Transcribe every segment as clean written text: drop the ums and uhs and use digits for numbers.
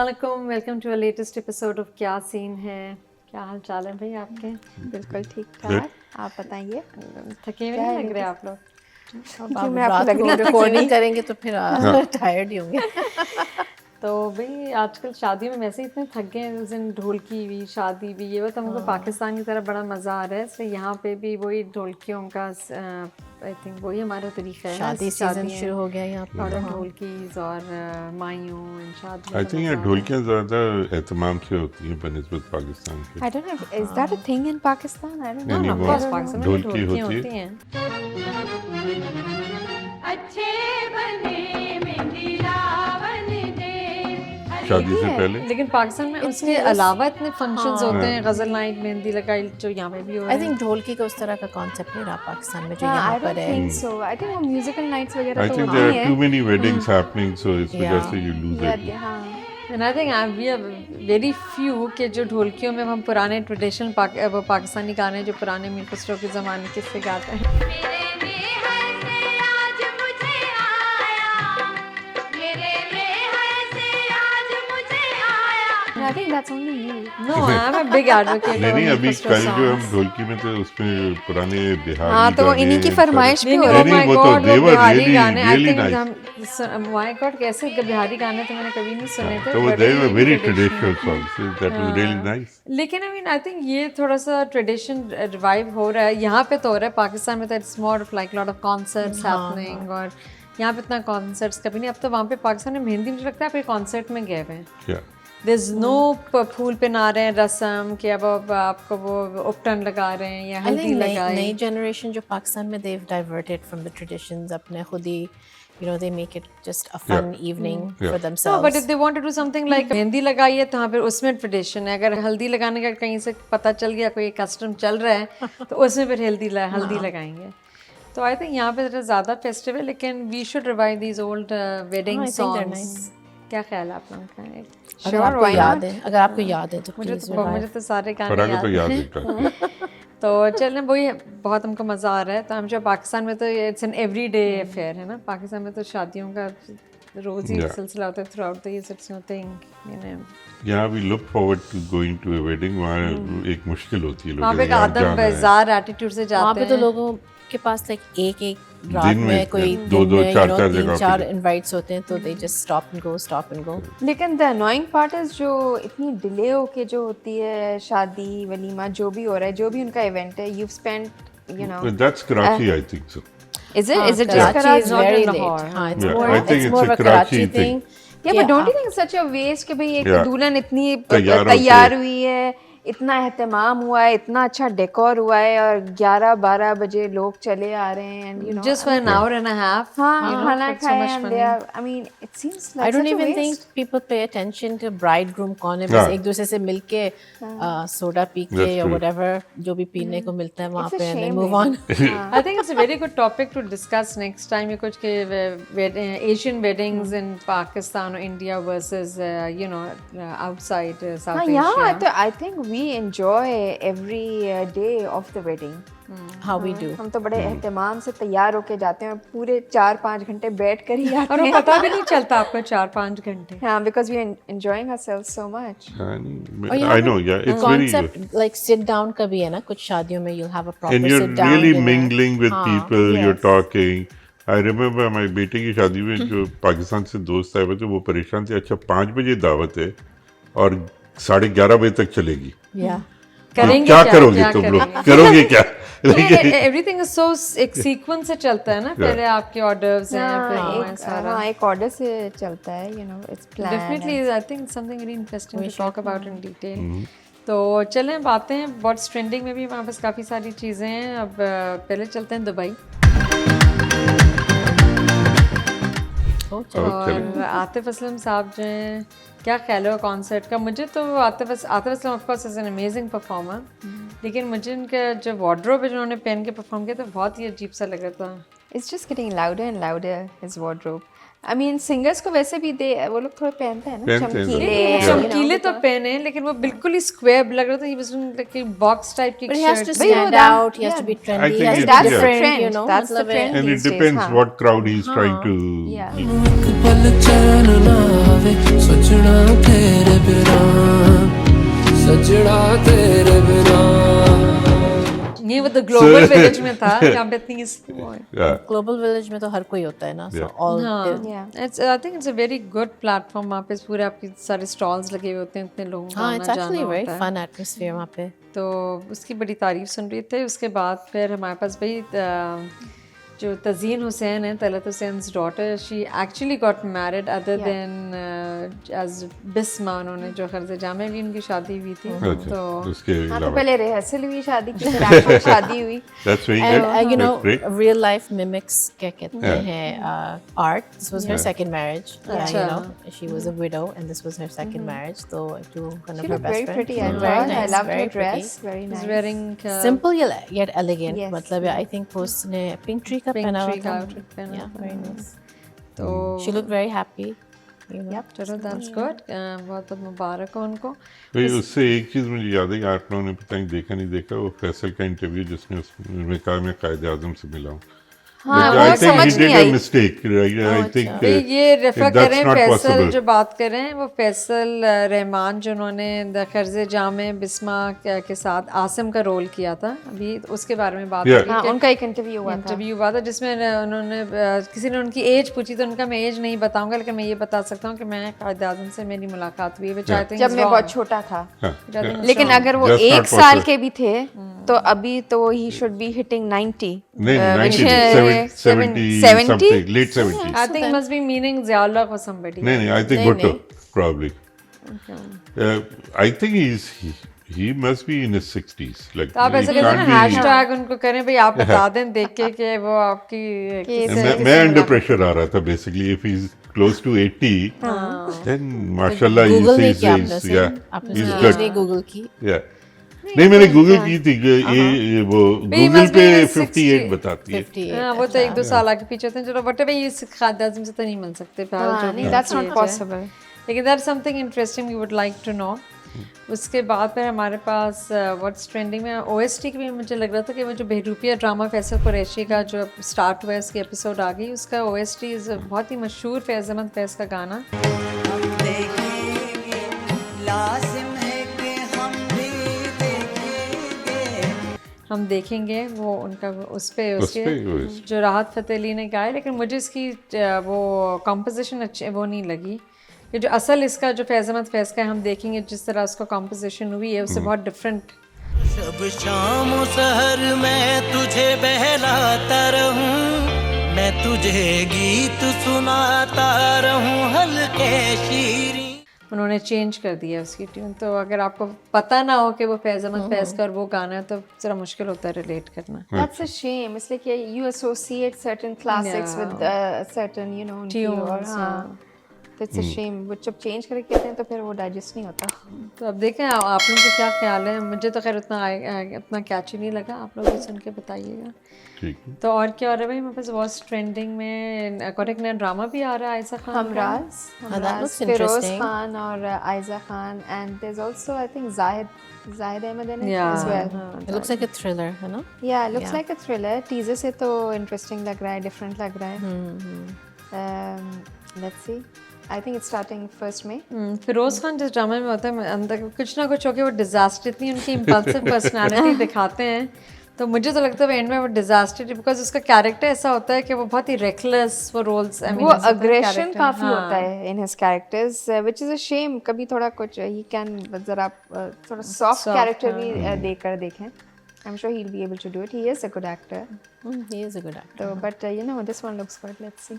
अस्सलामुअलैकुम, welcome to a latest episode of क्या सीन है। क्या हाल चाल है भाई आपके? बिल्कुल ठीक ठाक, आप बताइए। थके हुए नहीं लग रहे आप लोग? अब आप रात को रिकॉर्डिंग करेंगे तो फिर टायर्ड ही होंगे। तो भाई आजकल शादियों में वैसे ही इतने थक गए हैं, उस दिन ढोलकी भी शादी भी, ये तो हमको पाकिस्तान की तरह बड़ा मज़ा आ रहा है। इसलिए यहाँ पे भी वही ढोलकियों का आई थिंक वही हमारा तरीका है। शादी सीजन शुरू हो गया यहाँ पे, और ढोलकीज़ और माइयों इन शादी। आई थिंक ये ढोलकियाँ ज़्यादा एहतमाम से होती हैं बनिस्बत पाकिस्तान के। I don't know, is that a thing in Pakistan? I don't know. नहीं, of वो course, पाकिस्तान में ढोलकी ढोलकियाँ होती होती है। हैं। शादी से पहले लेकिन पाकिस्तान में उसके अलावा इतने फंक्शंस होते हैं, गजल नाइट, मेहंदी लगाई, जो यहाँ पे भी हो रहा I है। think ढोलकी का उस तरह का कॉन्सेप्ट नहीं रहा पाकिस्तान में जो I यहाँ don't पर है। think so. I think वो musical nights वगैरह आई तो थिंक होती देयर आर हैं। टू मेनी वेडिंग्स हैपनिंग, सो इस वजह Yeah. से यू लूज इट। हाँ, And I think we are very few कि जो ढोलकियों में हम पुराने ट्रेडिशनल वो पाकिस्तानी गाने जो पुराने मीर खुसरो के ज़माने के से गाते हैं। I think that's only you. No, I'm a big advocate नहीं of नहीं, मीर अभी खुसरो कल जो हम songs। ढोलकी में थे उसमें पुराने बिहारी हाँ, तो वो गाने, इन्हीं की फरमाइश भी नहीं हो नहीं, रही oh नहीं, my वो तो God, they वो were बिहारी really- गाने, I really think nice. हम my God कैसे बिहारी गाने तो मैंने कभी नहीं सुने थे। तो वो बड़े they were very traditional। traditional songs, that was really nice। लेकिन आई मीन आई थिंक ये थोड़ा सा ट्रेडिशन रिवाइव हो रहा है। यहाँ पे तो हो रहा है, पाकिस्तान में तो it's more of like lot of concerts happening, और यहाँ पे इतना कॉन्सर्ट्स कभी नहीं। अब तो वहाँ पे पाकिस्तान में मेहंदी मुझे लगता है आप एक कॉन्सर्ट में गए हुए हैं। Yeah. देयर इज नो फूल पे ना रहे हैं रस्म कि अब आपको वो उपटन लगा रहे हैं या I हल्दी think लगाई। नई जनरेशन जो पाकिस्तान में they've diverted from the traditions, अपने खुद ही you know they make it just a fun evening for No, themselves. but if they want to do something like mehndi लगाई है तो हाँ फिर उसमें ट्रेडिशन है। अगर हल्दी लगाने का कहीं से पता चल गया कोई कस्टम चल रहा है तो उसमें फिर हल्दी लगाएंगे। तो आई थिंक यहाँ पे ज़्यादा फेस्टिव है, लेकिन we should revive these old wedding I think they're songs. क्या ख्याल है आप लोगों का? अगर आपको याद है, अगर आपको याद है तो please मुझे तो सारे गाने फराग तो याद याद हैं। है। तो चलें, वही बहुत हमको मज़ा आ रहा है। तो हम जो पाकिस्तान में तो इट्स एन एवरीडे अफेयर है ना। पाकिस्तान में तो शादियों का रोज़ ही सिलसिला होता है throughout the year. It's nothing यहाँ भी look forward to going to a wedding, वहाँ एक मुश्किल होती है। वहाँ पे एक लोग आदम बेजार एटीट्यूड से वहाँ जाते पे तो हैं। लोगों के पास like एक रात दिन में में कोई दो- दिन दो, में चार- you know, चार जगह 3-4 पे। invites होते हैं तो they just stop and go. लेकिन the annoying part is जो इतनी डिले होके जो होती है शादी वलीमा जो भी हो रहा है, जो भी उनका इवेंट है, you've spent you know. That's Karachi, I think so। Is it? Is it just Karachi Karachi? is not very in late. Lahore. हाँ, it's Yeah, more I think it's it's more a of a Karachi Karachi thing. Yeah, but don't you think it's such a waste कि भाई एक Yeah. दुल्हन इतनी तैयार तैयार होके। हुई है, इतना एहतमाम हुआ है, इतना अच्छा डेकोर हुआ है, और 11-12 बजे लोग चले आ रहे हैं, and you know. Just for an hour and a half। हाँ, you know, खाना it's so खाया, much and funny। they are, I mean, it seems like I don't such a even waste. think people pay attention to bridegroom कौन है। Yeah. बस एक दूसरे से मिलके सोडा पी के That's या true. whatever जो भी पीने को मिलता है वहाँ It's a पे and then shame, move on. I think it's a very good topic to discuss next time। ये कुछ के Asian weddings in Pakistan or India versus you know outside South हाँ, Asia। यहाँ तो I think we enjoy every day of the wedding. How we do. हम तो बड़े एहतमाम से तैयार होके जाते हैं और पूरे 4-5 घंटे बैठ कर ही आते और वो हैं। पता भी नहीं चलता आपको 4-5 घंटे। हाँ, because we are enjoying ourselves so much. I know, yeah, it's very good। Concept like sit down का भी है ना, कुछ शादियों में you'll have a proper And you're sit down really dinner. mingling with people, you're yes. talking। I remember my बेटे की शादी में जो पाकिस्तान से दोस्त आए हुए थे वो परेशान थे, अच्छा 5 बजे दावत है और 11:30 बजे तक चलेगी, Yeah. करेंगे क्या करोगे क्या तुम लोग, करेंगे? करोगे क्या? एवरीथिंग इज सो एक सीक्वेंस से चलता है ना। पहले आपके ऑर्डर्स हैं, फिर वो है सारा। हाँ, एक ऑर्डर से चलता है, you know, it's planned. Definitely I think something very interesting to talk about in detail. तो चलें बातें हैं, व्हाट्स ट्रेंडिंग में भी हमारे पास काफ़ी सारी चीज़ें हैं। अब पहले चलते हैं दुबई। और आतिफ असलम साहब जो हैं, क्या ख्याल है कॉन्सर्ट का? मुझे तो Atif Aslam of course is an amazing performer, लेकिन मुझे उनका जो वार्डरोब है जो उन्होंने पहन के परफॉर्म किया था बहुत ही अजीब सा लग रहा था। It's just getting louder and louder, his wardrobe. I mean singers को वैसे भी वो लोग थोड़े पहनते हैं ना पहनते हैं, चमकीले Yeah. चमकीले तो पहने हैं, लेकिन वो बिल्कुल ही स्क्वायर लग रहा था, ये बस बॉक्स टाइप की But he has to shirt. stand out. He has to be trendy. think He has to it's- be that's the different. trend. You know, That's the मतलब trend. And it these days, depends हाँ. what crowd he's trying to Yeah. पल चैन ना आवे सजना तेरे बिना सजना तेरे बिना ये वो तो ग्लोबल विलेज में था, जहाँ पे इतनी Yeah. global village में तो हर कोई होता है ना. So Yeah. all Yeah. I think it's a very good platform. वहाँ पे पूरे आपके सारे स्टॉल्स लगे हुए होते हैं, इतने लोगों का हाँ, आना it's actually जाना a very होता है। fun atmosphere वहाँ पे. तो उसकी बड़ी तारीफ सुन रही थे। उसके बाद फिर हमारे पास भाई जो तज़ीन हुसैन है, Talat Hussain's daughter, she actually got married other than as Bisma. उन्होंने जो खर्ज जामे भी उनकी शादी हुई थी। अच्छा, तो उसके हाँ तो अलावा पहले रिहर्सल हुई शादी की, फिर actual शादी हुई. That's very And good. you know, That's great. real life mimics क्या कहते हैं art. This was her second marriage. You अच्छा। know, she was a widow and this was her second marriage. So to one She of her looked best very friends. pretty. I Very thought. I nice, loved her very pretty. dress. Very nice. wearing Simple yet elegant. Yes, मतलब I think वो उसने pink tree का Pink पहना हुआ tree का था. outfit पहना Yeah, very nice. तो She looked very happy. You know. चलो दैट्स गुड। बहुत बहुत मुबारक हो उनको। भाई उससे एक चीज़ मुझे याद है कि आप लोगों ने पता नहीं देखा नहीं देखा, वो फैसल का इंटरव्यू जिसने उसमें कहा मैं कायद आज़म से मिला हूँ। हाँ, I वो think समझ he नहीं did a I. mistake. I think भाई ये रेफर that's करें not फैसल possible. जो बात कर रहे हैं, वो फैसल रहमान जिन्होंने खर्ज जामे बिस्मा के साथ आसिम का रोल किया था, अभी उसके बारे में बात Yeah. करी हाँ, कि उनका एक इंटरव्यू हुआ था. इंटरव्यू हुआ था जिसमें उन्होंने किसी ने उनकी एज पूछी, तो उनका मैं एज नहीं बताऊंगा, लेकिन मैं ये बता सकता हूँ कि मैं कायद आज़म से मेरी मुलाकात हुई, which I think जब is मैं wrong. बहुत छोटा था. हाँ, yeah. लेकिन अगर वो That's not 1 साल possible. के भी थे तो अभी तो he should be hitting 90. नहीं, which 90, is 70 70? something, late 70s. I think it must be meaning Ziaullah or somebody. नहीं, I think नहीं, Bhutto, नहीं. probably. I think he must be in his 60s. Like, तो आप ऐसे he कहते हैं can't ना, be- हैशटैग उनको करें भाई, आप बता दें देख के कि वो आपकी मैं अंडर प्रेशर आ रहा था basically. If he is close to 80 then माशाल्लाह यू Google सी नहीं किया आपने इज से. या आपने इज से गुड. नहीं Google की. या नहीं, मैंने गूगल की थी कि ये वो गूगल must पे be in his 58 बताती है. 58. हाँ, वो तो 1-2 साल आगे पीछे होते हैं। चलो बट भाई इस खाद आज़म से तो नहीं मिल सकते फिलहाल, जो भी that's उनकी not age है। possible. लेकिन that's something interesting we would like to know. उसके बाद फिर हमारे पास व्हाट्स ट्रेंडिंग में OST की भी मुझे लग रहा था कि वो जो बहरूपिया ड्रामा फैसल कुरैशी का जो स्टार्ट हुआ है, उसकी एपिसोड आ गई, उसका OST इज़ बहुत ही मशहूर फैज़ अहमद फैज़ का गाना। हम देखेंगे वो उनका उस पे उसके OST जो राहत फ़तेह अली ने गाया, लेकिन मुझे इसकी वो कंपोजिशन अच्छी वो नहीं लगी कि जो असल इसका जो फैज़ अहमद फैज़ का है, हम देखेंगे जिस तरह उसका कंपोजिशन हुई है उससे बहुत डिफरेंट। शब शाम सहर मैं तुझे बहलाता रहूं, मैं तुझे गीत सुनाता रहूं हल्के शीरी. उन्होंने चेंज कर दिया उसकी ट्यून, तो अगर आपको पता ना हो कि वो फैज़ अहमद फैज़ का और वो गाना है तो ज़रा मुश्किल होता है रिलेट करना। That's a shame. It's like you associate certain classics with certain, you know, उनकी और Tunes, हाँ. तो it's a shame. वो जब चेंज करके कहते हैं तो फिर वो डाइजेस्ट नहीं होता. तो अब देखें आप लोगों को क्या ख्याल है। मुझे तो खैर उतना कैची नहीं लगा, आप लोग भी सुन के बताइएगा। ठीक है. तो और क्या हो रहा है भाई, मेरे पास वॉच ट्रेंडिंग में एक नया ड्रामा भी आ रहा है आयशा खान का। that looks Firoz interesting. Khan और Ayesha Khan, and there's also I think Zahid Ahmed in it Yeah, as well. It looks like a thriller, है ना? Yeah, it looks like a thriller. Teaser से तो interesting लग रहा है, different लग रहा है. Let's see. I think it's starting 1st May. Firoz Khan जिस ड्रामा में होता है अंदर कुछ ना कुछ होके वो डिजास्टर, इतनी उनकी इम्पल्सिव पर्सनालिटी दिखाते हैं, तो मुझे तो लगता है एंड में वो डिजास्टर, बिकॉज उसका कैरेक्टर ऐसा होता है कि वो बहुत ही रेकलेस वो रोल्स, वो aggression काफी होता है in his characters, which is a shame. कभी थोड़ा कुछ he can जरा थोड़ा soft character भी देकर देखें. I'm sure he'll be able to do it. He is a good actor. He is a good actor. So, but you know, this one looks good. Let's see.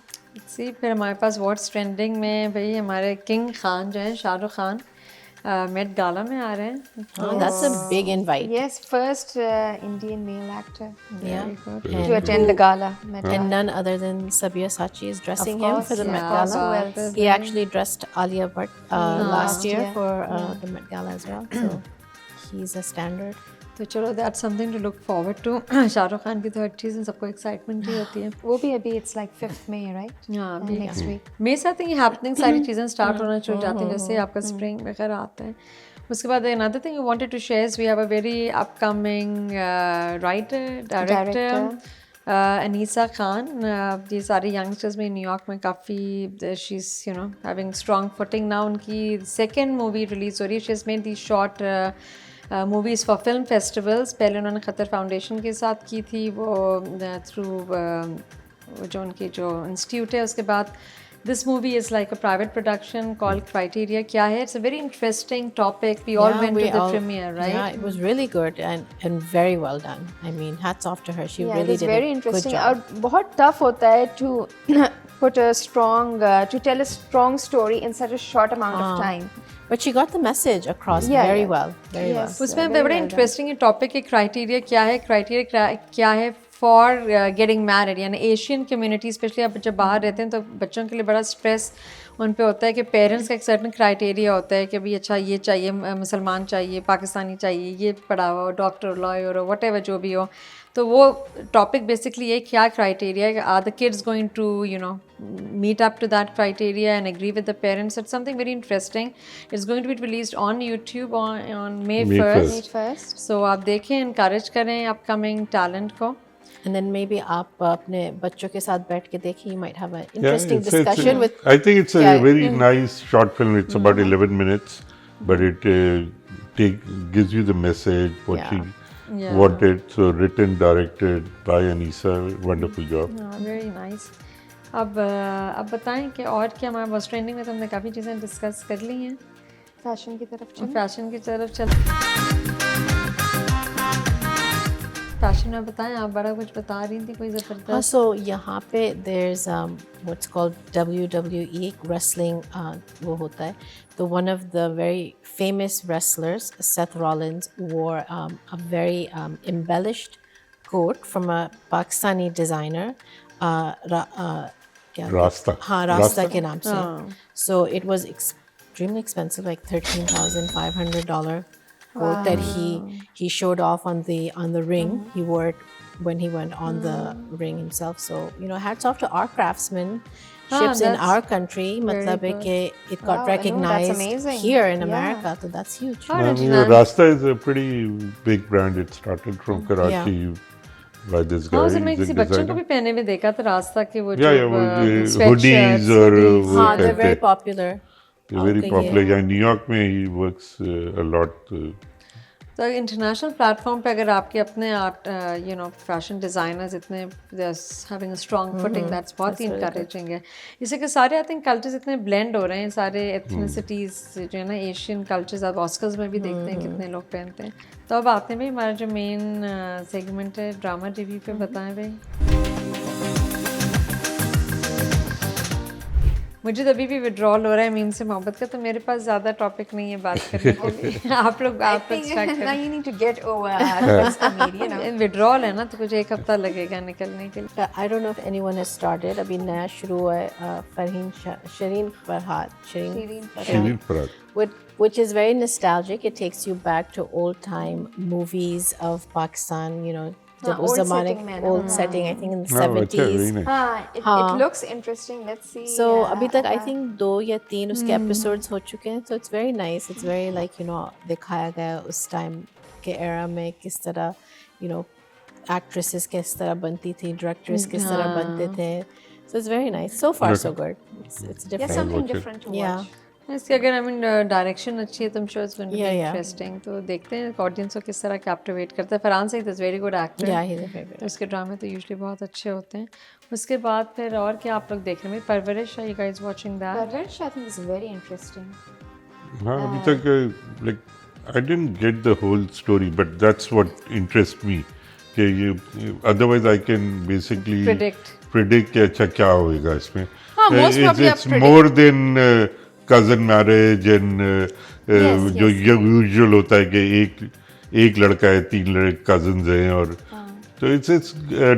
सी फिर हमारे पास what's trending में भाई हमारे king Khan जो हैं, Shahrukh Khan Met Gala में आ रहे हैं। Oh, that's a big invite. Yes, first Indian male actor Yeah. to attend the gala. And none other than Sabia Sachi is dressing him for the Met course. Gala. Who else? He actually dressed Alia Bhatt last year year. for the Met Gala as well. So he's a standard. तो चलो that's something to look forward to. Shahrukh Khan की तो हर चीज़ में सबको excitement ही होती है। वो भी अभी it's like 5th May, right? हाँ Next week. मेरे साथ ये हैपनिंग सारी चीज़ें स्टार्ट होना शुरू हो जाती हैं, जैसे आपका स्प्रिंग वगैरह आता है। उसके बाद another thing I wanted to share is we have a very upcoming writer, director, Anisa Khan. ये सारे youngsters में न्यूयॉर्क में काफ़ी she's having strong footing now. उनकी second movie release हो रही है। She's made these short movies for film festivals. पहले उन्होंने खतर फाउंडेशन के साथ की थी वो through जो उनकी जो इंस्टीट्यूट है। उसके बाद this movie is like a private production called Criteria. क्या है? It's a very interesting topic. We all went to the premiere, right? Yeah, it was really good and very well done. I mean, hats off to her. She Yeah, really it's did very a interesting. good job. और बहुत tough होता है to put a strong, to tell a strong story in such a short amount of time. But she got the message across Yeah, very yeah. well. Very well. Yes. उसमें very बड़ा well interesting topic है criteria क्या है। Criteria क्या है for getting married, यानी Asian community specially आप जब बाहर रहते हैं तो बच्चों के लिए बड़ा स्ट्रेस उन पे होता है कि पेरेंट्स का एक सर्टन क्राइटेरिया होता है कि भाई अच्छा ये चाहिए, मुसलमान चाहिए, पाकिस्तानी चाहिए, ये पढ़ा हुआ हो, डॉक्टर, लॉयर हो, व्हाटएवर जो भी हो। तो वो टॉपिक बेसिकली ये क्या क्राइटेरिया है, are the kids going to meet up to that criteria and agree with the parents. It's something very interesting. It's going to be released on YouTube on May 1st. May 1st. So आप देखें, encourage करें upcoming talent को। And then maybe आप अपने बच्चों के साथ बैठ के देखिए. You might have an interesting discussion with. I think it's a very nice short film. It's about 11 minutes, but it gives you the message what she wanted. So written, directed by Anisa. Wonderful job. Very nice. अब बताएं कि और क्या हमारे बस trending में तो हमने काफ़ी चीज़ें डिस्कस कर ली हैं। फैशन की तरफ चलें। फैशन की तरफ चल। फैशन में बताएं, आप बड़ा कुछ बता रही थी कोई ज़बरदस्त। So यहाँ पे there's what's called WWE wrestling वो होता है। तो one of the very famous wrestlers, Seth Rollins, wore a very embellished coat from a Pakistani designer. रास्ता। हाँ, रास्ता के नाम से। So it was extremely expensive, like $13,500 coat that he showed off on the ring. He wore it when he went on the ring himself. So hats off to our craftsmen. Ships in our country, मतलब है कि it got Wow, I know, that's recognized amazing. here in Yeah. America. So that's huge. I mean, Rasta is a pretty big brand. It started from Karachi by this guy. हाँ, मैं He's a किसी बच्चों को designer. भी पहने में देखा था रास्ता के वो Yeah, जो वो hoodies और वो हाँ, they're कहते very हैं। popular. They're very Okay, popular. Yeah, New York में he works a lot. तो इंटरनेशनल प्लेटफॉर्म पे अगर आपके अपने आर्ट फैशन डिज़ाइनर्स इतने having a strong footing, that's बहुत ही इंकरेजिंग है। इसी के सारे आई थिंक कल्चर्स इतने ब्लेंड हो रहे हैं, सारे एथनिसिटीज़ जो है ना, एशियन कल्चर्स आप ऑस्कर्स में भी देखते हैं कितने लोग पहनते हैं। तो अब आते हैं भाई हमारा जो मेन सेगमेंट है ड्रामा रिव्यू पे, बताएं भाई। मुझे तो अभी भी विड्रॉल हो रहा है मीम से मोहब्बत का, तो मेरे पास ज़्यादा टॉपिक नहीं है बात करने के लिए। आप लोग स्टार्ट Now करें। you need to get over towards the media, withdrawal है ना, तो कुछ एक हफ्ता लगेगा निकलने के लिए। I don't know if anyone has started. अभी नया शुरू हुआ है Shireen Farhad. Shireen Farhad. Which is very nostalgic. It takes you back to old time movies of Pakistan. जब उस ज़माने old setting, I think in the 70s. It looks interesting. Let's see. So अभी तक I think 2 या 3 उसके episodes हो चुके हैं. So it's very nice. It's very like दिखाया गया उस time के era में किस तरह actresses किस तरह बनती थी, directors किस तरह बनते थे. So it's very nice. So far so good. It's different. Yeah, something different to watch. Yeah. इसकी अगर आई मीन डायरेक्शन अच्छी है तो I'm sure it's going to be Yeah. interesting। तो देखते हैं ऑडियंस को किस तरह कैप्टिवेट करता है। Farhan Saeed is very good actor. Yeah, he's a favorite. उसके ड्रामे तो यूजुअली बहुत अच्छे होते हैं। उसके बाद फिर और क्या आप लोग देख रहे हैं? Parvarish, are you guys watching that? Parvarish, I think is very interesting. हाँ, अभी तक like I didn't get the whole story, but that's what interests me. कि ये otherwise I can basically predict कि अच्छा क्या होएगा इसमें। हाँ, most probably आप It's more than cousin marriage and जो यूजुअल होता है कि एक लड़का है, 3 cousins हैं और So it's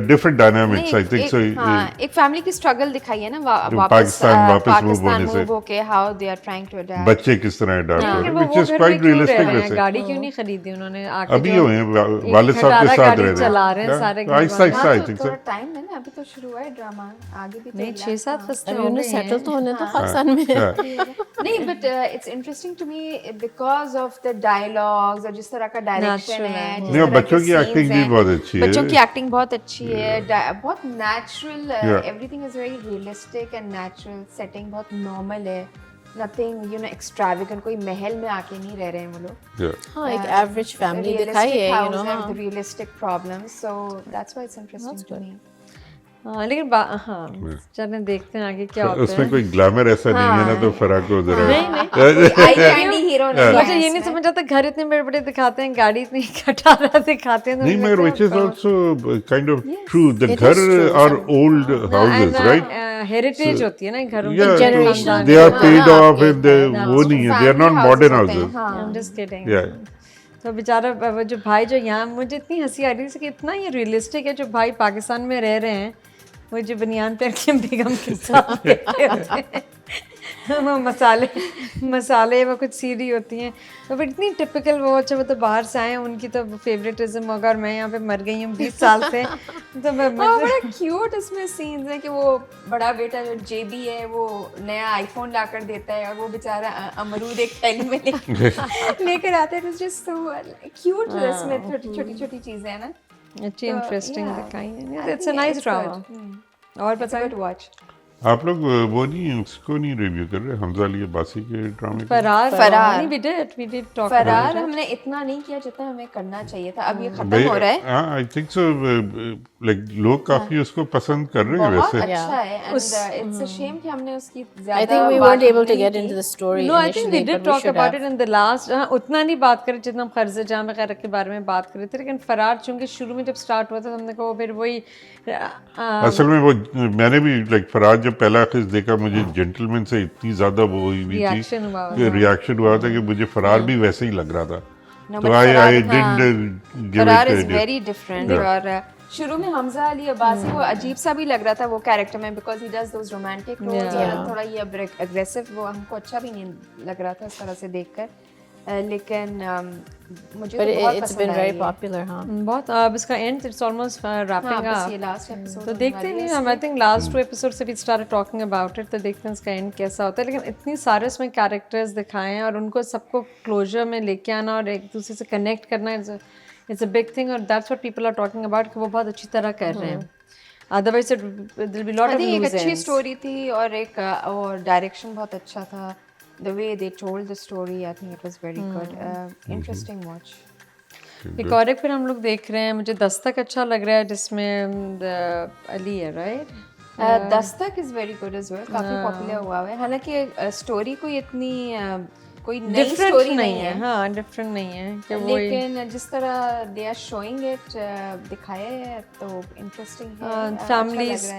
different dynamics, I think. So एक फैमिली की स्ट्रगल दिखाई है ना पाकिस्तान वापस move होने से। move होके how they are trying to adapt. बच्चे किस तरह अडॉप्ट लेकिन करें, वो which is घर में quite क्यों रह realistic रहे हैं? वैसे। गाड़ी क्यों नहीं खरीदी उन्होंने? आके अभी जो हुए हैं एक वालिद साहब के खटारा साथ गाड़ी रह रहे चला रहे हैं सारे घर आहिस्ता वाले। आहिस्ता, I हाँ, think थोड़ा so। टाइम है ना, अभी तो शुरू हुआ है ड्रामा, आगे भी तो नहीं, 6-7 हफ्ते अभी हो उन्हें गए सेटल हैं। तो होने तो पाकिस्तान में नहीं, but it's interesting to me because of the dialogues और जिस तरह का डायरेक्शन Natural है, है। जिस नहीं, और तरह के बच्चों की scenes acting भी हैं। बहुत अच्छी है। बच्चों की एक्टिंग बहुत अच्छी है, बहुत natural, everything is very realistic and natural, setting बहुत नॉर्मल है, नथिंग यू नो एक्सट्रावेगेंट, कोई महल में आके नहीं रह रहे हैं वो लोग। Yeah. हाँ, एक एवरेज फैमिली दिखाई है, you know, हाँ। Realistic problems, so that's why it's interesting to me. हाँ, लेकिन हाँ, चलें देखते हैं आगे क्या होता उसमें है। कोई ग्लैमर ऐसा नहीं है ना, तो फराक को जरा आई कैंडी हीरो नहीं मुझे है ये नहीं समझ आता, घर इतने बड़े बड़े दिखाते हैं, गाड़ी इतनी खटारा दिखाते हैं, तो नहीं, मुझे मगर लगता which is है, also kind of true. The It घर is true. are old houses, right? Heritage होती है ना घरों की। Yeah, generation so of they are people paid ना off आपके and they घर, वो नहीं है, they are not modern houses. I'm just kidding. Yeah. तो बेचारा वो जो भाई जो यहाँ, मुझे इतनी हंसी आ रही थी कि इतना ये रियलिस्टिक है, जो भाई पाकिस्तान में रह रहे हैं, वो जो बनियान पहन के बेगम के साथ बैठे होते हैं, वो मसाले वो कुछ सीरी होती हैं, तो बट इतनी टिपिकल वो, अच्छा वो तो बाहर से आए हैं, उनकी तो फेवरेटिज्म होगा, और मैं यहाँ पे मर गई हूँ 20 साल से, तो मैं बड़ा क्यूट इसमें सीन्स है कि वो बड़ा बेटा जो जेबी है वो नया आईफोन लाकर देता है, और वो बेचारा अमरूद एक थैली में लेकर आता है, इट्स जस्ट सो क्यूट। इसमें छोटी चीजें हैं ना, अच्छी इंटरेस्टिंग दिखाई है। It's a nice drama. और बताइए, वॉच आप लोग वो नहीं, उसको नहीं रिव्यू कर रहे, हमजा अली अब्बासी के ड्रामे को? फरार फरार। we did talk फरार about it. हमने इतना नहीं किया जितना हमें करना चाहिए था, अब ये खत्म हो रहा है। हाँ, आई थिंक सो, लाइक लोग काफी उसको पसंद कर रहे हैं बहुत वैसे। अच्छा है, एंड इट्स अ शेम कि हमने उसकी I ज्यादा think we बात weren't able to नहीं get की। into the story No, I think initially, we did but we talk should about have. it in the last. हाँ, उतना नहीं बात करे जितना हम खर्ज जाम वगैरह के बारे में बात करे थे, लेकिन फरार चूंकि शुरू में जब स्टार्ट हुआ था, हमने कहा फिर वही असल में वो मैंने भी लाइक फराज जब पहला किस देखा, मुझे जेंटलमैन से इतनी ज्यादा वो हुई हुई रिएक्शन हुआ थी, रिएक्शन हुआ था कि मुझे फरार भी वैसे ही लग रहा था। No, तो but आई फरार, डिडंट गिव फरार इज इट वेरी डिफरेंट। और शुरू में हमजा अली अब्बासी वो अजीब सा भी लग रहा था वो कैरेक्टर में, because he does those romantic roles, और थोड़ा ये अग्रेसिव, वो हमको अच्छा भी नहीं लग रहा था इस तरह से देखकर, लेकिन मुझे But तो बहुत it's पसंद been आया very ये। popular, हाँ. बहुत अब इसका एंड, इट्स ऑलमोस्ट हाँ, रैपिंग बस ये अप, लास्ट एपिसोड तो देखते हैं हम। आई थिंक लास्ट 2 एपिसोड से भी स्टार्ट टॉकिंग अबाउट इट, तो देखते हैं इसका एंड कैसा होता है। लेकिन इतनी सारे इसमें कैरेक्टर्स दिखाए हैं, और उनको सबको क्लोजर में लेके आना और एक दूसरे से कनेक्ट करना, इट्स अ बिग थिंग, और that's what people are talking about, कि वो बहुत अच्छी तरह कर रहे हैं। Otherwise it will be lot of एक लूज अच्छी स्टोरी थी, और एक और डायरेक्शन बहुत अच्छा था, the way they told the story, I think it was very good. Interesting watch. एक और एक फिर हम लोग देख रहे हैं, मुझे दस्तक अच्छा लग रहा है, जिसमें अली है, right? Dastak is very good as well, काफी पॉपुलर हुआ है, हालांकि स्टोरी कोई इतनी कोई नई डिफरेंट स्टोरी नहीं है, हाँ डिफरेंट नहीं है कि वो लेकिन जिस तरह दे आर शोइंग इट दिखाया है तो इंटरेस्टिंग है। फैमिलीज,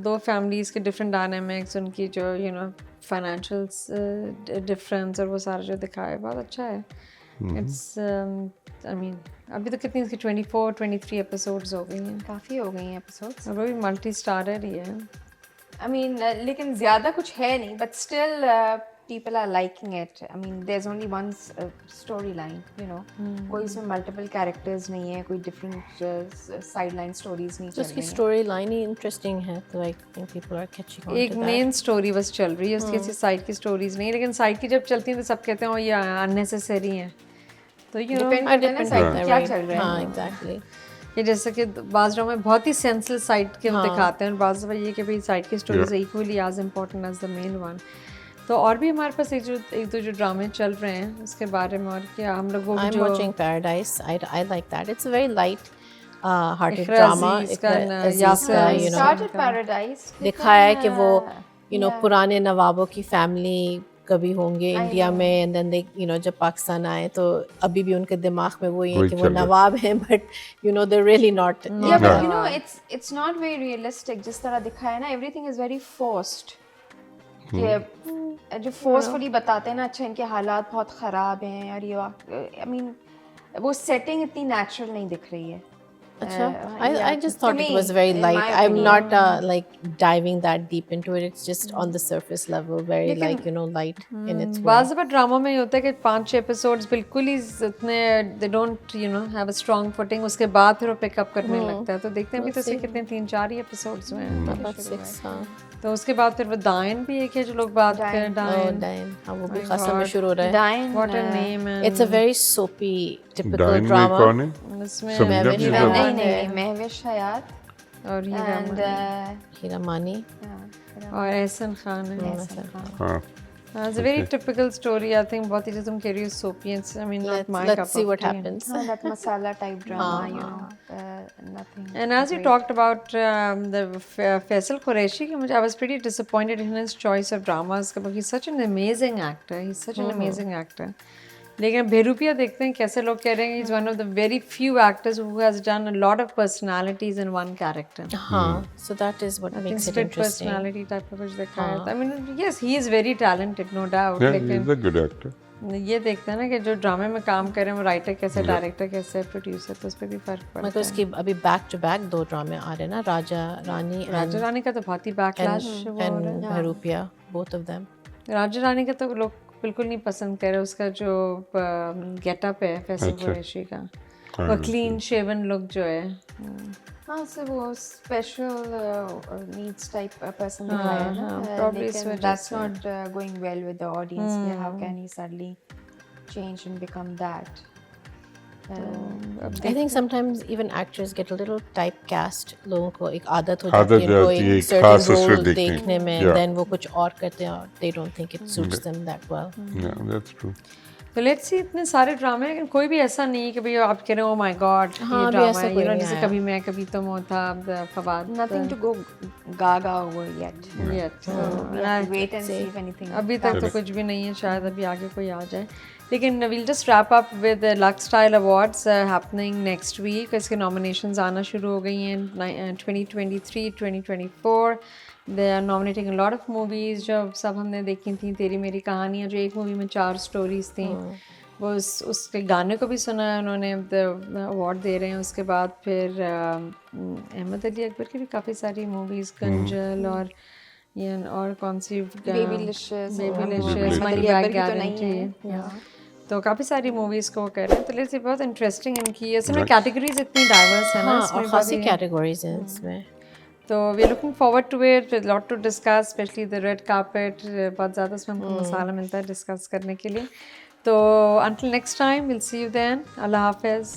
2 फैमिलीज के डिफरेंट डायनामिक्स, उनकी जो यू नो फाइनेंशियल डिफरेंस, और वो सारा जो दिखाया है बहुत अच्छा है। इट्स आई मीन अभी तो कितनी इसकी 24-23 एपिसोड्स हो गई हैं, काफी हो गई हैं एपिसोड्स। और वो भी मल्टी स्टारर ही है। I mean, लेकिन ज़्यादा कुछ है नहीं, but still people are liking it. I mean, there's only one storyline, you know. कोई इसमें multiple characters नहीं है, कोई different sideline stories नहीं तो चल उसकी रही हैं। storyline ही interesting है, तो I think people are catching on एक to that. मेन स्टोरी बस चल रही है, उसकी ऐसी साइड की स्टोरीज नहीं, लेकिन साइड की जब चलती हैं तो सब कहते हैं ओ ये अननेसेसरी हैं, तो यू नो Depend करता है ना side पे क्या चल रहा है। हाँ, exactly. ये जैसे कि बाज़ ड्रामा में बहुत ही सेंसिटिव साइड के दिखाते हैं, और बाज़ दफ़ा ये कि भाई साइड की stories equally as important as the main one. तो और भी हमारे पास एक दो जो ड्रामे चल रहे हैं उसके बारे में, और क्या हम लोग वो I'm जो watching Paradise. I like that. It's a very light hearted Iqra drama. अजीज का, Aziz यासिर का, Ali you know, Started Paradise, दिखाया है कि वो you know पुराने नवाबों की फैमिली कभी होंगे इंडिया में, and then they you know जब पाकिस्तान आए तो अभी भी उनके दिमाग में वही है कि वो नवाब हैं, but you know they really not. Yeah, but you know, it's not very realistic. जिस तरह दिखाया ना, everything is very forced. कि जो फोर्सफुली बताते हैं ना, अच्छा इनके हालात बहुत ख़राब हैं, और ये आई मीन वो सेटिंग इतनी नेचुरल नहीं दिख रही है। Acha, yeah, I just to thought me, it was very in light. my I'm opinion. not like diving that deep into it. It's just on the surface level, very like light in its way. बाज़ दफ़ा drama में ये होता है कि 5-6 episodes बिल्कुल ही इतने they don't have a strong footing, उसके बाद फिर वो पिकअप करने लगता है। तो देखते हैं अभी तो इसके कितने 3-4 ही एपिसोड्स हुए हैं। About 6, हाँ. तो उसके बाद फिर वो डायन भी एक है जो लोग बात करें, Oh, डायन Diane. हाँ, वो भी खासा मशहूर हो रहा है. Diane, व्हाट अ नेम है। It's a very soapy, typical डाइन में drama. कौन है? उसमें समझा महविश नहीं हयात था। नहीं महविश हयात और हीरा and Hira Mani. और एहसन खान है। हाँ It's a very typical story, I think. बहुत ही जो तुम कह रही हो soapy, I mean not my cup Let's see of what tea. happens. that masala type drama, you know, nothing. And as you talked about the Faisal Qureshi, I was pretty disappointed in his choice of dramas. He's such an amazing actor. He's such an amazing actor. लेकिन बेरूपिया देखते हैं कैसे लोग कह रहे हैं he's one of the very few actors who has done a lot of personalities in one character. हाँ, so that is what makes it Split interesting. personality type of कुछ देखा है। I mean yes, he is very talented, no doubt. Yeah, लेकिन he's a good actor. ये देखते हैं ना कि जो ड्रामे में काम कर रहे हैं वो राइटर कैसे, डायरेक्टर कैसे, प्रोड्यूसर, तो उस पर भी फर्क पड़ता मतलब उसकी अभी बैक टू बैक 2 ड्रामे आ रहे हैं ना, राजा रानी है। राजा रानी का तो बहुत ही backlash and Bharupiya, both of them. राजा रानी का तो लोग बिल्कुल नहीं पसंद कर रहे। उसका जो गेटअप है फैसल कुरैशी का, वो क्लीन शेवन लुक जो है, हाँ से वो स्पेशल नीड्स टाइप पर्सन दिखाया है ना, probably इस लेकिन वजह that's not going well with the audience. How can he suddenly change and become that? I think sometimes even actors get a little typecast. लोगों को एक आदत हो आदत जाती है इनको जाती है, एक खास certain उसमें role देखने की। देखने में, Yeah. then वो कुछ और करते हैं और they don't think it suits them that well. Yeah, that's true. तो लेट्स सी इतने सारे ड्रामे, लेकिन कोई भी ऐसा नहीं है कि भाई आप कह रहे हो माय गॉड हाँ, ये अभी ड्रामा ऐसा है, कोई you know, नहीं जैसे आया। कभी मैं कभी तुम हो था Fawad Nothing to go gaga over yet. yet. We have to wait and see if anything. अभी तक तो कुछ भी नहीं है, शायद अभी आगे कोई आ जाए। लेकिन we'll just wrap up with the Lux Style Awards happening next week. इसके nominations आना शुरू हो गई हैं 2023, 2024. They are nominating a lot of movies जो सब हमने देखी थी। तेरी मेरी कहानियाँ जो एक मूवी में 4 स्टोरीज थी, वो उसके गाने को भी सुना है उन्होंने, अवार्ड दे रहे हैं। उसके बाद फिर अहमद अली अकबर की भी काफ़ी सारी मूवीज़, गंजल और कौन सी Babylicious, Babylicious, Ahmad Money Ali Back Akbar की तो नहीं Guarantee, है। तो काफ़ी सारी मूवीज़ को वो कर रहे हैं। तो लेट्स बहुत इंटरेस्टिंग इनकी असल में कैटेगरीज इतनी डाइवर्स है ना हाँ, इसमें, और खासी categories हैं इसमें. तो we are looking forward to it, lot to discuss, specially the red carpet. बहुत ज़्यादा उसमें हमको मसाला मिलता है डिस्कस करने के लिए। तो until next time, we'll see you then. Allah Hafiz.